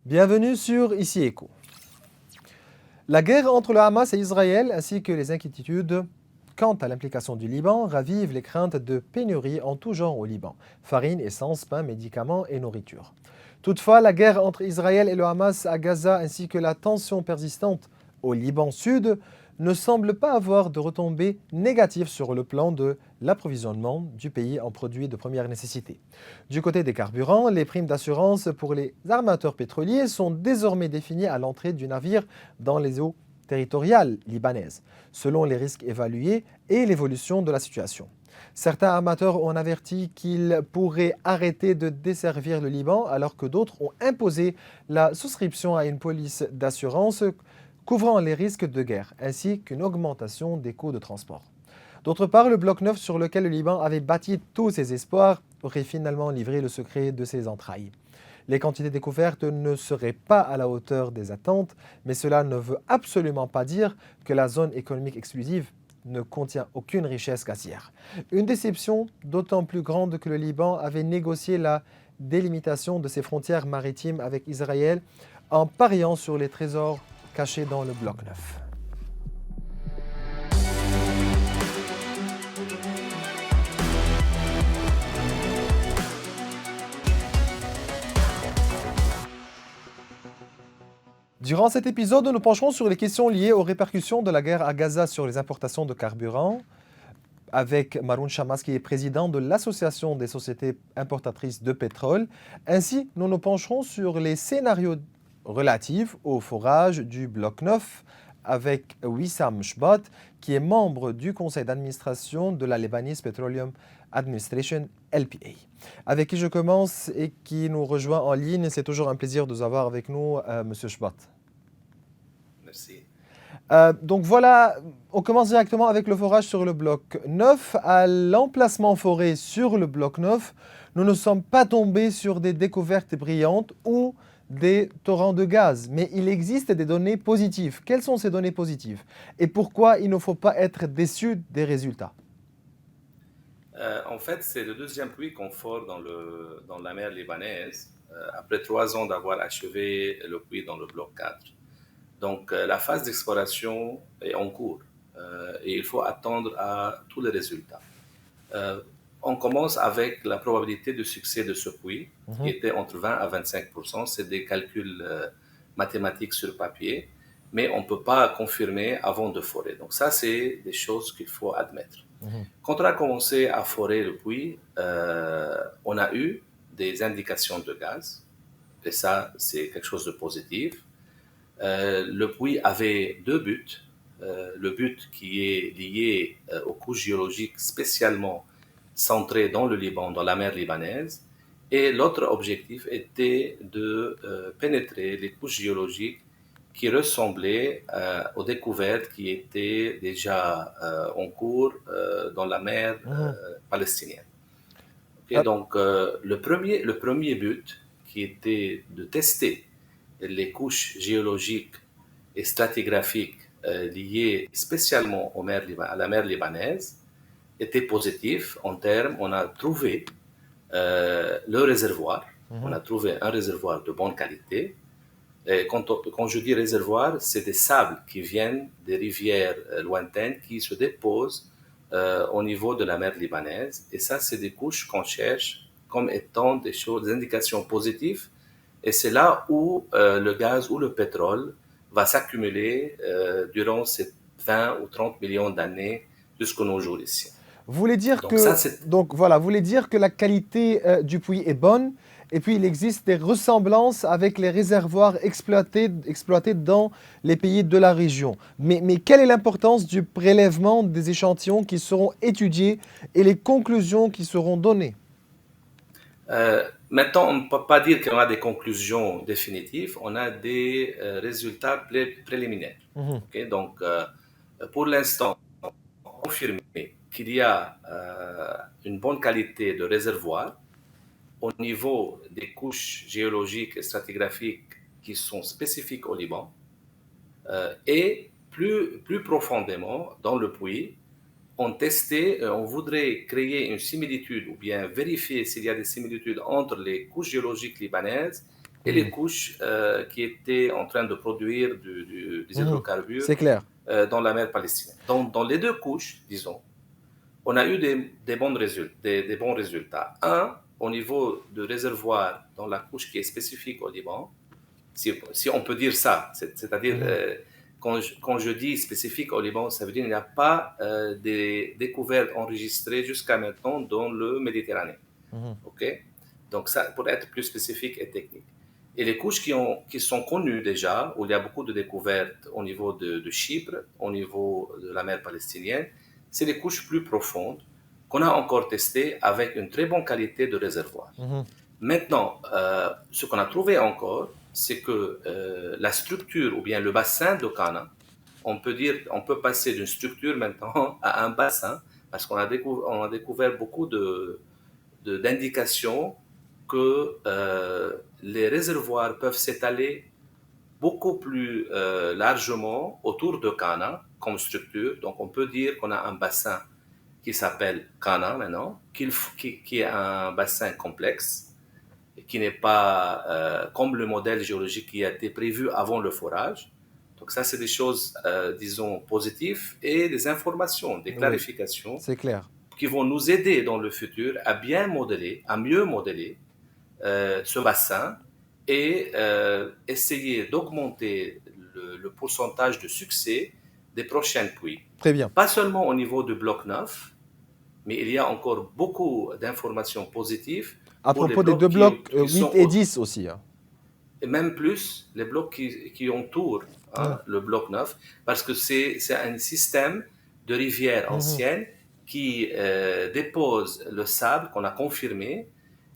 Bienvenue sur Ici Écho. La guerre entre le Hamas et Israël ainsi que les inquiétudes quant à l'implication du Liban ravivent les craintes de pénurie en tout genre au Liban, farine, essence, pain, médicaments et nourriture. Toutefois, la guerre entre Israël et le Hamas à Gaza ainsi que la tension persistante au Liban Sud ne semblent pas avoir de retombées négatives sur le plan de l'approvisionnement du pays en produits de première nécessité. Du côté des carburants, les primes d'assurance pour les armateurs pétroliers sont désormais définies à l'entrée du navire dans les eaux territoriales libanaises, selon les risques évalués et l'évolution de la situation. Certains armateurs ont averti qu'ils pourraient arrêter de desservir le Liban alors que d'autres ont imposé la souscription à une police d'assurance couvrant les risques de guerre, ainsi qu'une augmentation des coûts de transport. D'autre part, le bloc 9 sur lequel le Liban avait bâti tous ses espoirs aurait finalement livré le secret de ses entrailles. Les quantités découvertes ne seraient pas à la hauteur des attentes, mais cela ne veut absolument pas dire que la zone économique exclusive ne contient aucune richesse gazière. Une déception d'autant plus grande que le Liban avait négocié la délimitation de ses frontières maritimes avec Israël en pariant sur les trésors cachés dans le bloc 9. Durant cet épisode, nous pencherons sur les questions liées aux répercussions de la guerre à Gaza sur les importations de carburant, avec Maroun Chamas, qui est président de l'Association des sociétés importatrices de pétrole. Ainsi, nous nous pencherons sur les scénarios relatifs au forage du Bloc 9, avec Wissam Shbat, qui est membre du conseil d'administration de la Lebanese Petroleum Administration, LPA. Avec qui je commence et qui nous rejoint en ligne. C'est toujours un plaisir de vous avoir avec nous, Monsieur Shbat. Merci. Donc voilà, on commence directement avec le forage sur le bloc 9. À l'emplacement foré sur le bloc 9, nous ne sommes pas tombés sur des découvertes brillantes ou des torrents de gaz, mais il existe des données positives. Quelles sont ces données positives? Et pourquoi il ne faut pas être déçu des résultats? En fait, c'est le deuxième puits qu'on fore dans la mer libanaise, après 3 ans d'avoir achevé le puits dans le bloc 4. Donc, la phase d'exploration est en cours et il faut attendre à tous les résultats. Euh, on commence avec la probabilité de succès de ce puits, qui était entre 20 à 25%. C'est des calculs mathématiques sur papier, mais on ne peut pas confirmer avant de forer. Donc ça, c'est des choses qu'il faut admettre. Quand on a commencé à forer le puits, on a eu des indications de gaz, et ça, c'est quelque chose de positif. Le puits avait deux buts. Le but qui est lié aux couches géologiques spécialement centrées dans le Liban, dans la mer libanaise, et l'autre objectif était de pénétrer les couches géologiques qui ressemblaient aux découvertes qui étaient déjà en cours dans la mer palestinienne. Okay, donc le premier but qui était de tester les couches géologiques et stratigraphiques liées spécialement à la mer libanaise était positif en termes, on a trouvé le réservoir, on a trouvé un réservoir de bonne qualité. Et quand je dis réservoir, c'est des sables qui viennent des rivières lointaines qui se déposent au niveau de la mer libanaise. Et ça, c'est des couches qu'on cherche comme étant des indications positives. Et c'est là où le gaz ou le pétrole va s'accumuler durant ces 20 ou 30 millions d'années jusqu'à nos jours ici. Vous voulez dire Donc que, ça, c'est vous voulez dire que la qualité du puits est bonne et puis il existe des ressemblances avec les réservoirs exploités dans les pays de la région. Mais quelle est l'importance du prélèvement des échantillons qui seront étudiés et les conclusions qui seront données? Maintenant, on ne peut pas dire qu'on a des conclusions définitives, on a des résultats préliminaires. Okay? Donc, pour l'instant, confirmé qu'il y a une bonne qualité de réservoir au niveau des couches géologiques et stratigraphiques qui sont spécifiques au Liban et plus profondément dans le puits, on voudrait créer une similitude ou bien vérifier s'il y a des similitudes entre les couches géologiques libanaises et les couches qui étaient en train de produire des hydrocarbures C'est clair. dans la mer Palestinienne. Dans les deux couches, disons, on a eu des bons résultats. Un, au niveau de réservoir dans la couche qui est spécifique au Liban, si on peut dire ça, c'est-à-dire quand je dis spécifique au Liban, ça veut dire qu'il n'y a pas des découvertes enregistrées jusqu'à maintenant dans le Méditerranée. OK? Donc ça, pour être plus spécifique et technique. Et les couches qui sont connues déjà, où il y a beaucoup de découvertes au niveau de Chypre, au niveau de la mer palestinienne, c'est les couches plus profondes qu'on a encore testées avec une très bonne qualité de réservoir. Maintenant, ce qu'on a trouvé encore, c'est que la structure ou bien le bassin de Cana, on peut passer d'une structure maintenant à un bassin, parce qu'on a découvert beaucoup d'indications que les réservoirs peuvent s'étaler beaucoup plus largement autour de Cana comme structure. Donc on peut dire qu'on a un bassin qui s'appelle Cana maintenant, qui est un bassin complexe, qui n'est pas comme le modèle géologique qui a été prévu avant le forage. Donc ça, c'est des choses, disons, positives et des informations, des clarifications c'est clair. qui vont nous aider dans le futur à mieux modeler ce bassin et essayer d'augmenter le pourcentage de succès des prochaines pluies. Très bien. Pas seulement au niveau du bloc 9, mais il y a encore beaucoup d'informations positives à propos des deux blocs 8 et 10 aussi. Et même plus, les blocs qui entourent le bloc 9, parce que c'est un système de rivières anciennes qui dépose le sable qu'on a confirmé,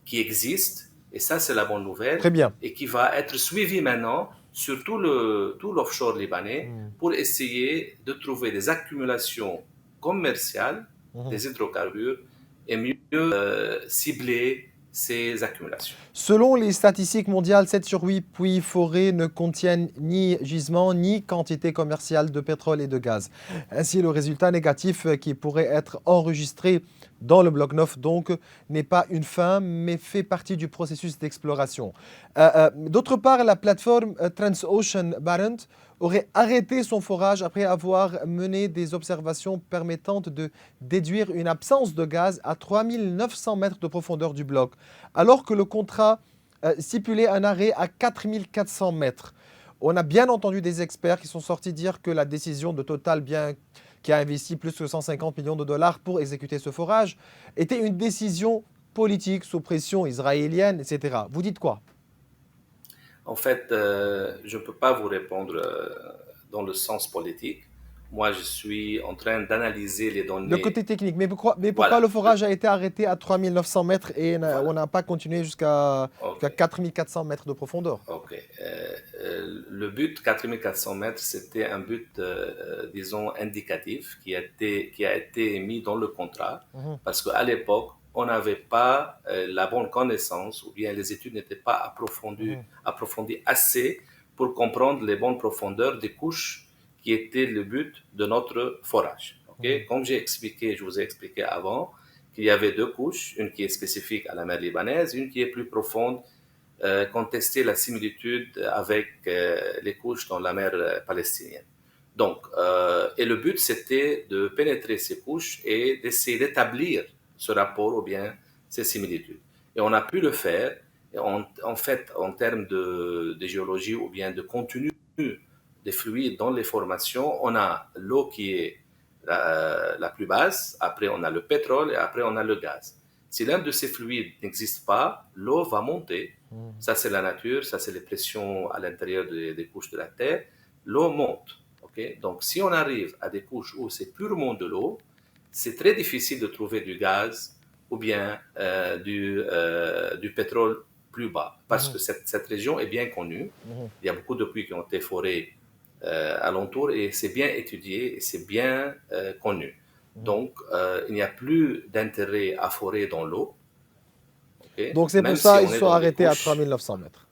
qui existe, et ça c'est la bonne nouvelle, Très bien. et qui va être suivi maintenant sur tout l'offshore libanais pour essayer de trouver des accumulations commerciales des hydrocarbures et mieux cibler ces accumulations. Selon les statistiques mondiales, 7 sur 8 puits forêts ne contiennent ni gisement ni quantité commerciale de pétrole et de gaz. Ainsi, le résultat négatif qui pourrait être enregistré dans le bloc 9 donc n'est pas une fin, mais fait partie du processus d'exploration. D'autre part, la plateforme Transocean Barents aurait arrêté son forage après avoir mené des observations permettant de déduire une absence de gaz à 3900 mètres de profondeur du bloc, alors que le contrat stipulait un arrêt à 4400 mètres. On a bien entendu des experts qui sont sortis dire que la décision de Total, bien qui a investi plus de 150 millions de dollars pour exécuter ce forage, était une décision politique sous pression israélienne, etc. Vous dites quoi ? En fait, je ne peux pas vous répondre dans le sens politique. Moi, je suis en train d'analyser les données. Le côté technique. Mais pourquoi le forage a été arrêté à 3900 mètres et on n'a pas continué jusqu'à 4400 mètres de profondeur? OK. Le but 4400 mètres, c'était un but, disons, indicatif qui a été mis dans le contrat parce qu'à l'époque, on n'avait pas la bonne connaissance ou bien les études n'étaient pas approfondies assez pour comprendre les bonnes profondeurs des couches qui était le but de notre forage. Okay? Comme je vous ai expliqué avant, qu'il y avait deux couches, une qui est spécifique à la mer libanaise, une qui est plus profonde, contester la similitude avec les couches dans la mer palestinienne. Donc, et le but, c'était de pénétrer ces couches et d'essayer d'établir ce rapport ou bien ces similitudes. Et on a pu le faire. Et en fait, en termes de géologie ou bien de contenu des fluides dans les formations, on a l'eau qui est la plus basse, après on a le pétrole et après on a le gaz. Si l'un de ces fluides n'existe pas, l'eau va monter. Ça, c'est la nature, ça, c'est les pressions à l'intérieur des couches de la Terre. L'eau monte. Okay? Donc, si on arrive à des couches où c'est purement de l'eau, c'est très difficile de trouver du gaz ou bien du pétrole plus bas, parce que cette région est bien connue. Il y a beaucoup de puits qui ont été forés alentour et c'est bien étudié et c'est bien connu. Donc, il n'y a plus d'intérêt à forer dans l'eau. Okay? Donc, c'est pour ça qu'ils sont arrêtés à 3900 mètres.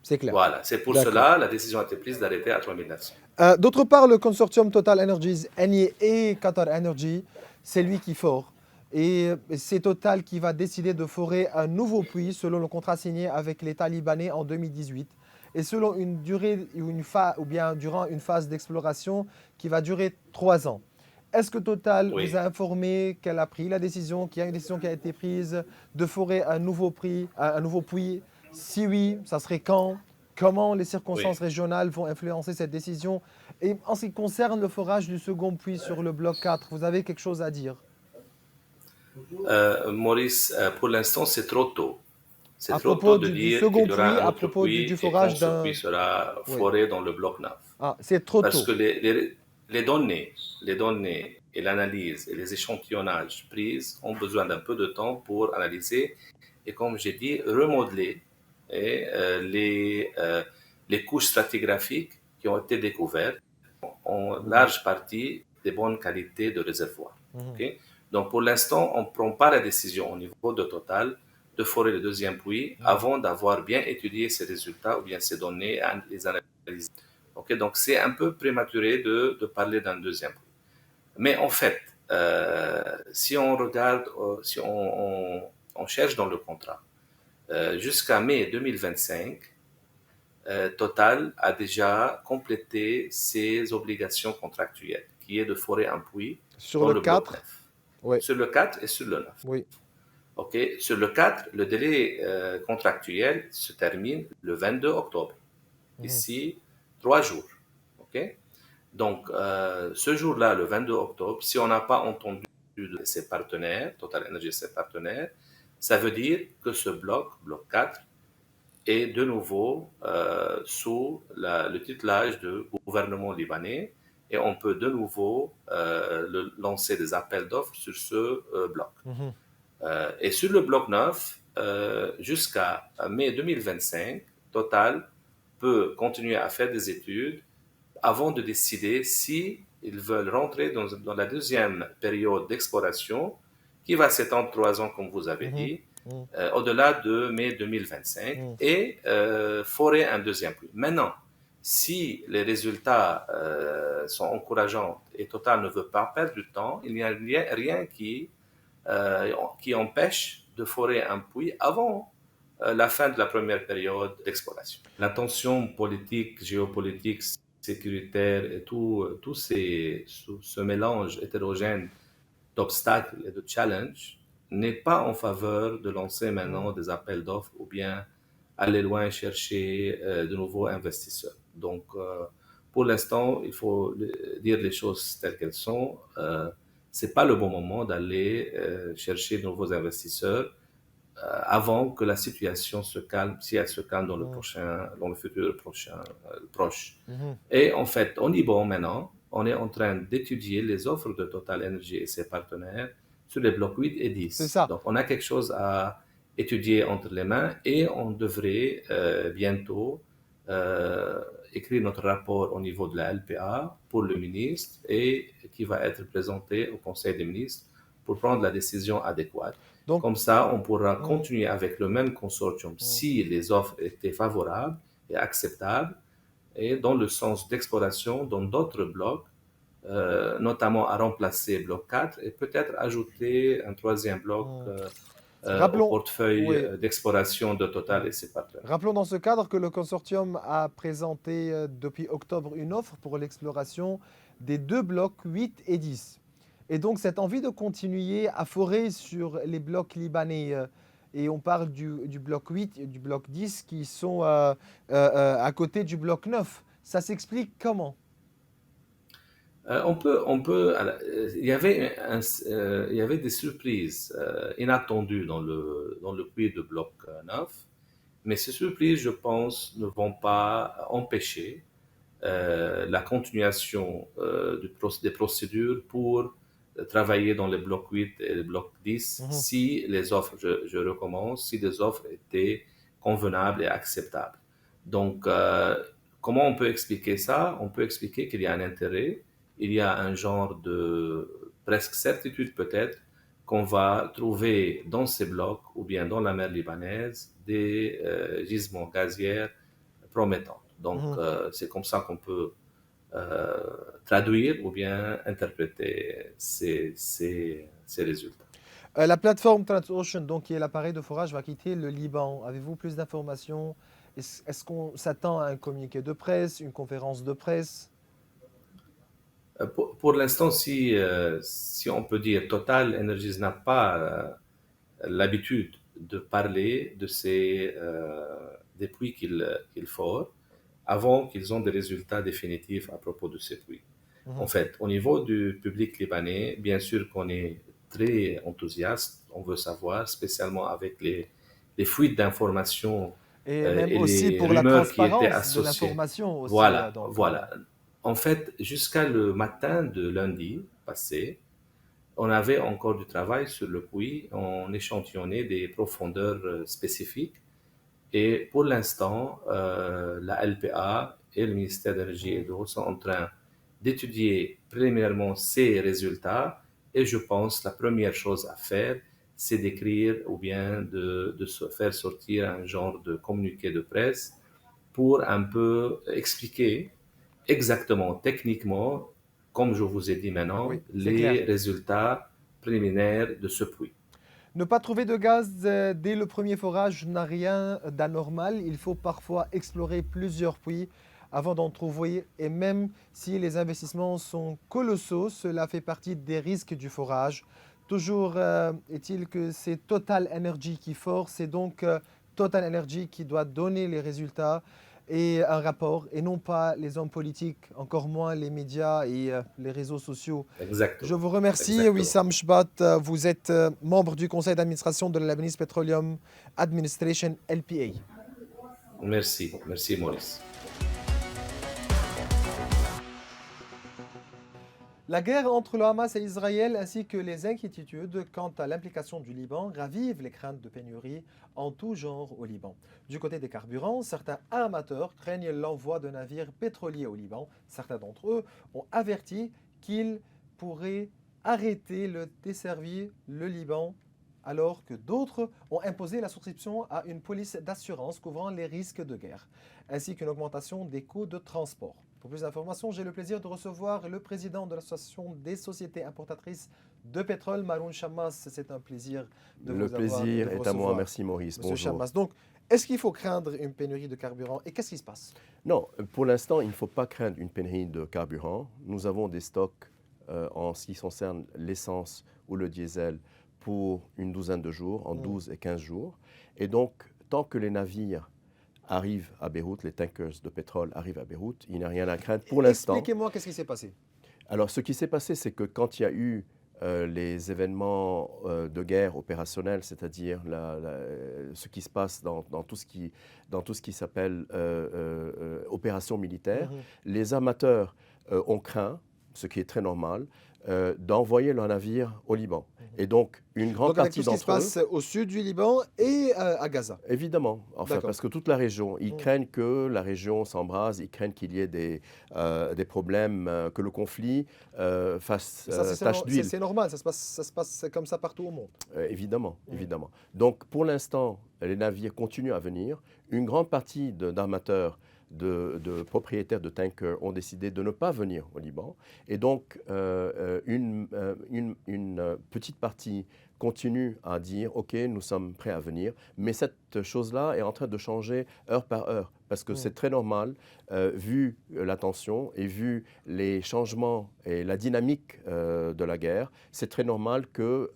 C'est clair. Voilà, c'est pour cela la décision a été prise d'arrêter à 3900. D'autre part, le consortium Total Energies, Eni et Qatar Energy, c'est lui qui fore. Et c'est Total qui va décider de forer un nouveau puits selon le contrat signé avec l'État libanais en 2018 et selon une durée ou bien durant une phase d'exploration qui va durer 3 ans. Est-ce que Total vous a Oui, informé qu'elle a pris la décision, qu'il y a une décision qui a été prise de forer un nouveau puits? Si oui, ça serait quand? Comment les circonstances oui. régionales vont influencer cette décision? Et en ce qui concerne le forage du second puits sur le bloc 4, vous avez quelque chose à dire? Maurice, pour l'instant, c'est trop tôt. C'est À trop tôt propos de du dire qu'il second y aura puits, un à autre propos du puits et quand forage ce puits d'un... sera Oui. foré dans le bloc 9. Ah, c'est trop Parce que tôt. les données et l'analyse et les échantillonnages prises ont besoin d'un peu de temps pour analyser et, comme j'ai dit, remodeler et, les couches stratigraphiques qui ont été découvertes en Mhm, large partie des bonnes qualités de réservoir. mhm, Ok. Donc, pour l'instant, on ne prend pas la décision au niveau de Total de forer le deuxième puits mhm. avant d'avoir bien étudié ces résultats ou bien ces données et les analyser. Ok. Donc, c'est un peu prématuré de parler d'un deuxième puits. Mais en fait, si on regarde, si on cherche dans le contrat, jusqu'à mai 2025, Total a déjà complété ses obligations contractuelles, qui est de forer un puits Sur dans le le bloc 4, 9, oui, sur le 4 et sur le 9. oui. OK? Sur le 4, le délai contractuel se termine le 22 octobre, Mhm, ici 3 jours. OK? Donc, ce jour-là, le 22 octobre, si on n'a pas entendu de ses partenaires, Total Energy et ses partenaires, ça veut dire que ce bloc 4, est de nouveau sous le tutelage du gouvernement libanais et on peut de nouveau lancer des appels d'offres sur ce bloc. mhm. Et sur le bloc 9, jusqu'à mai 2025, Total peut continuer à faire des études avant de décider si ils veulent rentrer dans la deuxième période d'exploration qui va s'étendre 3 ans, comme vous avez Mhm, dit, mhm, au-delà de mai 2025 mhm. et forer un deuxième puits. Maintenant, si les résultats sont encourageants et Total ne veut pas perdre du temps, il n'y a rien qui empêche de forer un puits avant la fin de la première période d'exploration. La tension politique, géopolitique, sécuritaire et tout ce mélange hétérogène d'obstacles et de challenges n'est pas en faveur de lancer maintenant des appels d'offres ou bien aller loin chercher de nouveaux investisseurs. Donc, pour l'instant, il faut dire les choses telles qu'elles sont. C'est pas le bon moment d'aller chercher de nouveaux investisseurs avant que la situation se calme, si elle se calme Mhm, dans le futur proche. mhm. Et en fait, au Liban maintenant, on est en train d'étudier les offres de Total Energy et ses partenaires sur les blocs 8 et C'est 10. ça. Donc, on a quelque chose à étudier entre les mains et on devrait bientôt euh, écrire notre rapport au niveau de la LPA pour le ministre et qui va être présenté au Conseil des ministres pour prendre la décision adéquate. Donc, Comme ça, on pourra mhm, continuer avec le même consortium mhm. si les offres étaient favorables et acceptables et dans le sens d'exploration dans d'autres blocs, notamment à remplacer bloc 4 et peut-être ajouter un troisième bloc Mhm. au Rappelons, portefeuille oui, d'exploration de Total et mhm. ses partenaires. Rappelons dans ce cadre que le consortium a présenté depuis octobre une offre pour l'exploration des deux blocs 8 et 10. Et donc cette envie de continuer à forer sur les blocs libanais, et on parle du bloc 8 et du bloc 10 qui sont à côté du bloc 9, ça s'explique comment? Il y avait des surprises inattendues dans le puits de bloc 9, mais ces surprises, je pense, ne vont pas empêcher la continuation des procédures pour travailler dans les blocs 8 et les blocs 10 Mhm, si les offres, je recommence, si les offres étaient convenables et acceptables. Donc, comment on peut expliquer ça? On peut expliquer qu'il y a un intérêt, il y a un genre de presque certitude peut-être qu'on va trouver dans ces blocs ou bien dans la mer libanaise des gisements gazières promettants. Donc, mhm. c'est comme ça qu'on peut euh, traduire ou bien interpréter ces résultats. La plateforme Transocean, donc, qui est l'appareil de forage, va quitter le Liban. Avez-vous plus d'informations? Est-ce qu'on s'attend à un communiqué de presse, une conférence de presse? Pour l'instant, si on peut dire, Total Energies n'a pas l'habitude de parler de des puits qu'ils forent avant qu'ils ont des résultats définitifs à propos de ces puits. En Mhm. fait, au niveau du public libanais, bien sûr qu'on est très enthousiaste, on veut savoir, spécialement avec les fuites d'informations Et même et aussi les pour la rumeurs qui étaient transparence de associées. l'information aussi. Voilà, Donc, voilà. En fait, jusqu'à le matin de lundi passé, on avait encore du travail sur le puits, on échantillonnait des profondeurs spécifiques. Et pour l'instant, la LPA et le ministère de l'Énergie et mhm. de l'eau sont en train d'étudier préliminairement ces résultats. Et je pense que la première chose à faire, c'est d'écrire ou bien de se faire sortir un genre de communiqué de presse pour un peu expliquer exactement, techniquement, comme je vous ai dit maintenant, Oui, c'est les clair. résultats préliminaires de ce puits. Ne pas trouver de gaz dès le premier forage n'a rien d'anormal. Il faut parfois explorer plusieurs puits avant d'en trouver. Et même si les investissements sont colossaux, cela fait partie des risques du forage. Toujours est-il que c'est Total Energy qui force. C'est donc Total Energy qui doit donner les résultats et un rapport, et non pas les hommes politiques, encore moins les médias et les réseaux sociaux. Je Exactement. vous remercie, Exactement. Wissam Chbat. Vous êtes membre du conseil d'administration de la Lebanese Petroleum Administration, LPA. Merci. Merci, Maurice. La guerre entre le Hamas et Israël ainsi que les inquiétudes quant à l'implication du Liban ravivent les craintes de pénurie en tout genre au Liban. Du côté des carburants, certains armateurs craignent l'envoi de navires pétroliers au Liban. Certains d'entre eux ont averti qu'ils pourraient arrêter de desservir le Liban alors que d'autres ont imposé la souscription à une police d'assurance couvrant les risques de guerre, ainsi qu'une augmentation des coûts de transport. Pour plus d'informations, j'ai le plaisir de recevoir le président de l'Association des sociétés importatrices de pétrole, Maroun Chammas. C'est un plaisir de Le vous avoir et de plaisir vous est à moi. recevoir, Merci Maurice. Monsieur Bonjour. Chammas. Donc, est-ce qu'il faut craindre une pénurie de carburant et qu'est-ce qui se passe? Non, pour l'instant, il ne faut pas craindre une pénurie de carburant. Nous avons des stocks en ce qui concerne l'essence ou le diesel pour une douzaine de jours, en 12 et 15 jours. Et donc, tant que les navires arrivent à Beyrouth, les tankers de pétrole arrivent à Beyrouth, il n'y a rien à craindre pour l'instant. Expliquez-moi qu'est-ce qui s'est passé. Alors, ce qui s'est passé, c'est que quand il y a eu les événements de guerre opérationnelle, c'est-à-dire ce qui se passe dans tout ce qui s'appelle opération militaire, les amateurs ont craint, ce qui est très normal, d'envoyer leurs navires au Liban. Et donc, une grande Donc, avec partie tout ce qui se d'entre eux... passe au sud du Liban et à Gaza. Évidemment, enfin, D'accord. parce que toute la région, ils craignent que la région s'embrase, ils craignent qu'il y ait des problèmes, que le conflit fasse Ça, tache d'huile. c'est normal, ça se passe comme ça partout au monde. Évidemment, évidemment. Donc, pour l'instant, les navires continuent à venir. Une grande partie d'armateurs, de propriétaires de tankers ont décidé de ne pas venir au Liban. Et donc, une petite partie continue à dire, OK, nous sommes prêts à venir. Mais cette chose-là est en train de changer heure par heure. Parce que c'est très normal, vu la tension et vu les changements et la dynamique de la guerre, c'est très normal que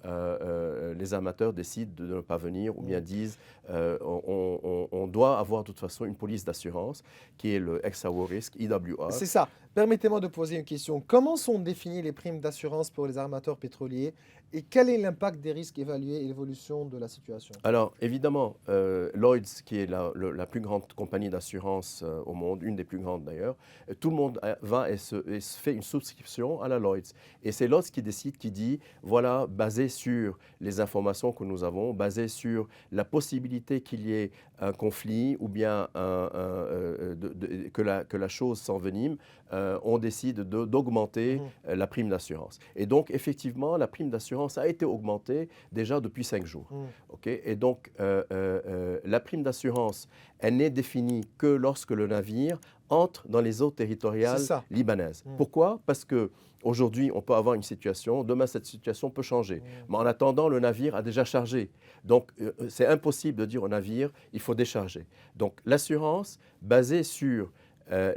les amateurs décident de ne pas venir ou bien disent on doit avoir de toute façon une police d'assurance qui est le Ex-War Risk, IWR. C'est ça. Permettez-moi de poser une question. Comment sont définies les primes d'assurance pour les armateurs pétroliers et quel est l'impact des risques évalués et l'évolution de la situation? Alors, évidemment, Lloyds, qui est la plus grande compagnie d'assurance au monde, une des plus grandes d'ailleurs, tout le monde va et se fait une souscription à la Lloyds. Et c'est Lloyds qui décide, qui dit, voilà, basé sur les informations que nous avons, basé sur la possibilité qu'il y ait un conflit ou bien que la chose s'envenime, on décide d'augmenter la prime d'assurance. Et donc, effectivement, la prime d'assurance a été augmentée déjà depuis 5 jours. Okay? Et donc, la prime d'assurance, elle n'est définie que lorsque le navire entre dans les eaux territoriales C'est ça. libanaises. Pourquoi? Parce qu'aujourd'hui, on peut avoir une situation, demain, cette situation peut changer. Mais en attendant, le navire a déjà chargé. Donc, c'est impossible de dire au navire, il faut décharger. Donc, l'assurance, basée sur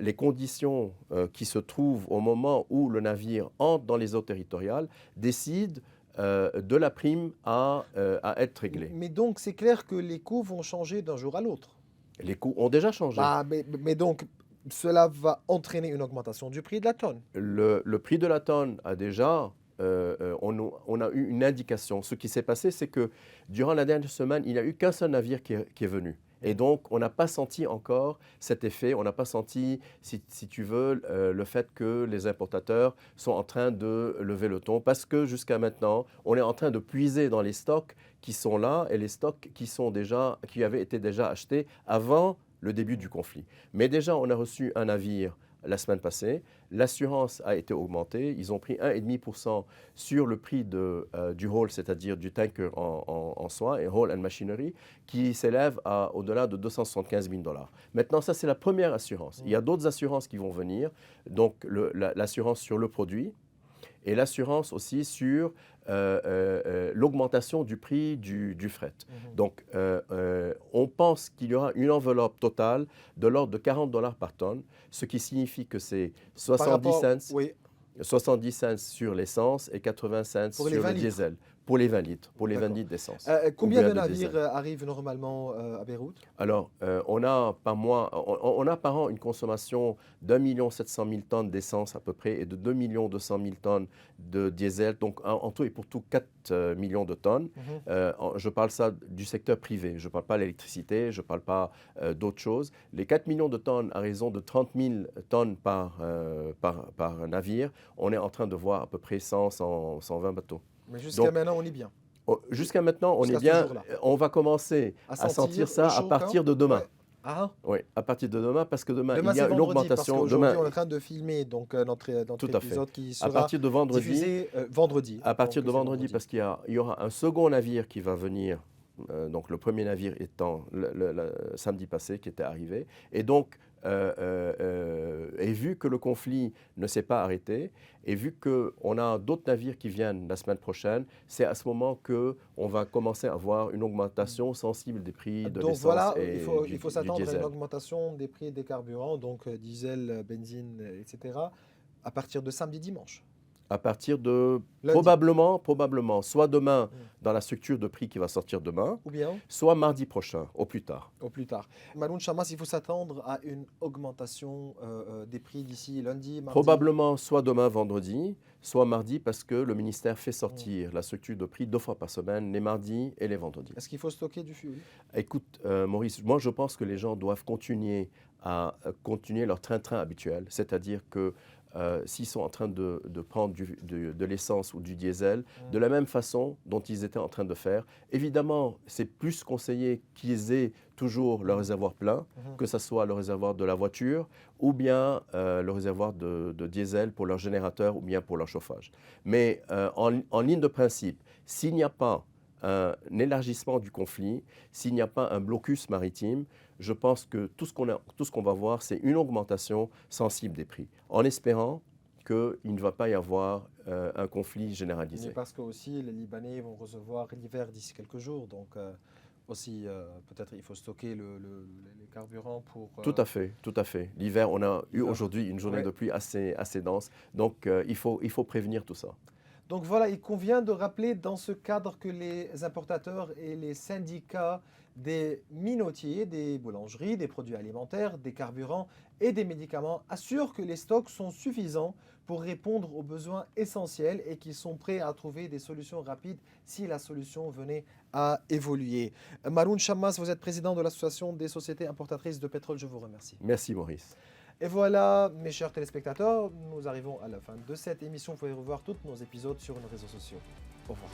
les conditions qui se trouvent au moment où le navire entre dans les eaux territoriales, décide de la prime à être réglée. Mais donc, c'est clair que les coûts vont changer d'un jour à l'autre. Les coûts ont déjà changé. Bah, mais donc, cela va entraîner une augmentation du prix de la tonne. Le prix de la tonne a déjà, on a eu une indication. Ce qui s'est passé, c'est que durant la dernière semaine, il n'y a eu qu'un seul navire qui est venu. Et donc, on n'a pas senti encore cet effet, on n'a pas senti, si tu veux, le fait que les importateurs sont en train de lever le ton, parce que jusqu'à maintenant, on est en train de puiser dans les stocks qui sont là et les stocks qui avaient été déjà achetés avant le début du conflit. Mais déjà, on a reçu un navire la semaine passée. L'assurance a été augmentée. Ils ont pris 1,5% sur le prix du hull, c'est-à-dire du tanker en soi, et hull and machinery, qui s'élève au-delà de 275 000 $. Maintenant, ça, c'est la première assurance. Il y a d'autres assurances qui vont venir. Donc, l'assurance sur le produit et l'assurance aussi sur l'augmentation du prix du fret. Donc, on pense qu'il y aura une enveloppe totale de l'ordre de 40 $ par tonne, ce qui signifie que c'est 70 cents sur l'essence et 80 cents sur le diesel. Pour les 20 litres, pour les 20 litres d'essence. Combien de navires arrivent normalement à Beyrouth? Alors, on a par an une consommation d'1 700 000 tonnes d'essence à peu près et de 2 200 000 tonnes de diesel. Donc, en tout et pour tout, 4 millions de tonnes. Je parle ça du secteur privé. Je ne parle pas de l'électricité, je ne parle pas d'autres choses. Les 4 millions de tonnes à raison de 30 000 tonnes par navire, on est en train de voir à peu près 120 bateaux. Mais jusqu'à maintenant, on est bien. Jusqu'à maintenant, on est bien. On va commencer à sentir ça à partir de demain. Ah. Oui, à partir de demain, parce que demain il y a une augmentation. Demain, on est en train de filmer donc, notre épisode qui sera à partir de vendredi, diffusé vendredi. À partir de vendredi, parce qu'il y aura un second navire qui va venir. Donc le premier navire étant le samedi passé qui était arrivé. Et donc, et vu que le conflit ne s'est pas arrêté, et vu qu'on a d'autres navires qui viennent la semaine prochaine, c'est à ce moment qu'on va commencer à avoir une augmentation sensible des prix de l'essence voilà, et il faut s'attendre à une diesel. augmentation des prix des carburants, donc diesel, benzine, etc., à partir de samedi-dimanche. À partir de Lundi. probablement, soit demain dans la structure de prix qui va sortir demain, ou bien soit mardi prochain, au plus tard. Au plus tard. Maroun Chamas, il faut s'attendre à une augmentation des prix d'ici lundi, mardi. Probablement soit demain, vendredi, soit mardi, parce que le ministère fait sortir la structure de prix 2 fois par semaine, les mardis et les vendredis. Est-ce qu'il faut stocker du fuel? Écoute, Maurice, moi je pense que les gens doivent continuer leur train-train habituel, c'est-à-dire que s'ils sont en train de prendre de l'essence ou du diesel, de la même façon dont ils étaient en train de faire. Évidemment, c'est plus conseillé qu'ils aient toujours le réservoir plein, que ce soit le réservoir de la voiture ou bien le réservoir de diesel pour leur générateur ou bien pour leur chauffage. Mais en ligne de principe, s'il n'y a pas un élargissement du conflit, s'il n'y a pas un blocus maritime, je pense que tout ce qu'on va voir, c'est une augmentation sensible des prix, en espérant qu'il ne va pas y avoir un conflit généralisé. Mais parce que aussi les Libanais vont recevoir l'hiver d'ici quelques jours, donc aussi peut-être il faut stocker les carburants pour... Tout à fait, tout à fait. L'hiver, on a eu aujourd'hui une journée de pluie assez dense, donc il faut prévenir tout ça. Donc voilà, il convient de rappeler dans ce cadre que les importateurs et les syndicats des minotiers, des boulangeries, des produits alimentaires, des carburants et des médicaments assurent que les stocks sont suffisants pour répondre aux besoins essentiels et qu'ils sont prêts à trouver des solutions rapides si la solution venait à évoluer. Maroun Chamas, vous êtes président de l'Association des sociétés importatrices de pétrole. Je vous remercie. Merci Maurice. Et voilà, mes chers téléspectateurs, nous arrivons à la fin de cette émission. Vous pouvez revoir tous nos épisodes sur nos réseaux sociaux. Au revoir.